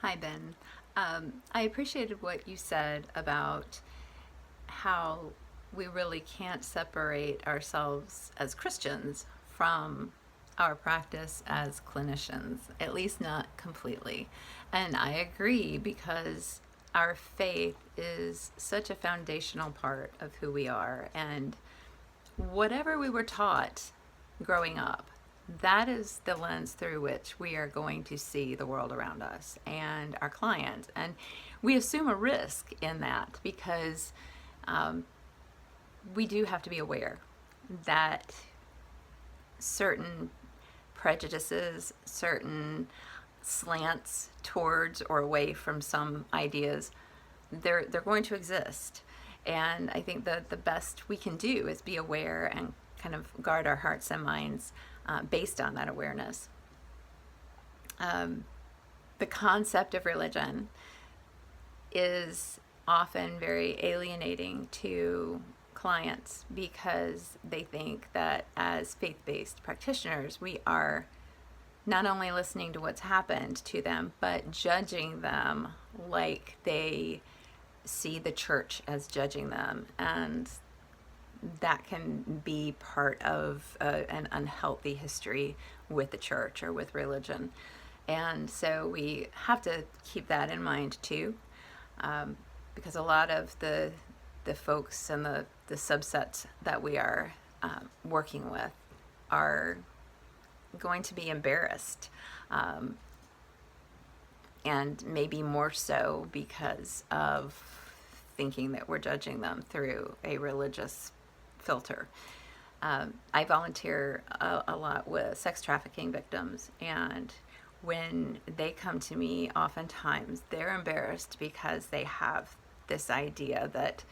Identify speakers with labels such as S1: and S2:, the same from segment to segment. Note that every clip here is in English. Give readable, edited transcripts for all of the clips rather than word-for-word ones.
S1: Hi, Ben. I appreciated what you said about how we really can't separate ourselves as Christians from our practice as clinicians, at least not completely. And I agree because our faith is such a foundational part of who we are. And whatever we were taught growing up, that is the lens through which we are going to see the world around us and our clients. And we assume a risk in that because um, we do have to be aware that certain prejudices, certain slants towards or away from some ideas, they're going to exist. And I think that the best we can do is be aware and kind of guard our hearts and minds based on that awareness. Um, the concept of religion is often very alienating to clients because they think that as faith-based practitioners, we are not only listening to what's happened to them, but judging them like they see the church as judging them. And that can be part of an unhealthy history with the church or with religion. And so we have to keep that in mind too, because a lot of the folks and the subsets that we are working with are going to be embarrassed, and maybe more so because of thinking that we're judging them through a religious filter. I volunteer a lot with sex trafficking victims, and when they come to me, oftentimes they're embarrassed because they have this idea that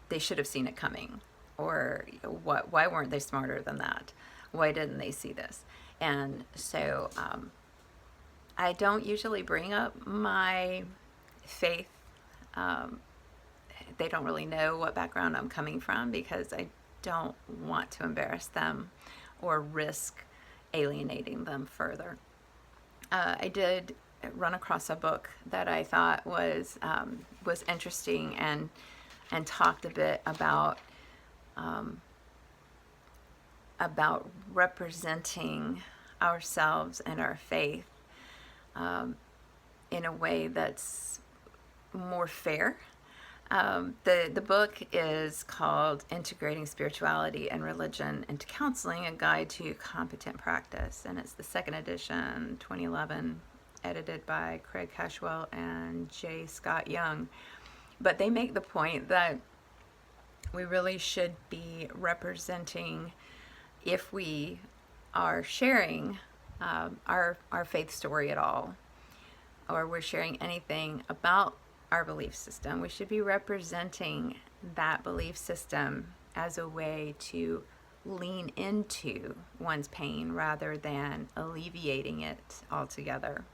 S1: they should have seen it coming, or why weren't they smarter than that? Why didn't they see this? And so I don't usually bring up my faith. Um, they don't really know what background I'm coming from because I don't want to embarrass them or risk alienating them further. I did run across a book that I thought was interesting and talked a bit um, about representing ourselves and our faith um, in a way that's more fair. The book is called Integrating Spirituality and Religion into Counseling, a Guide to Competent Practice, and it's the second edition, 2011, edited by Craig Cashwell and J. Scott Young. But they make the point that we really should be representing, if we are sharing our faith story at all, or we're sharing anything about our belief system, we should be representing that belief system as a way to lean into one's pain rather than alleviating it altogether.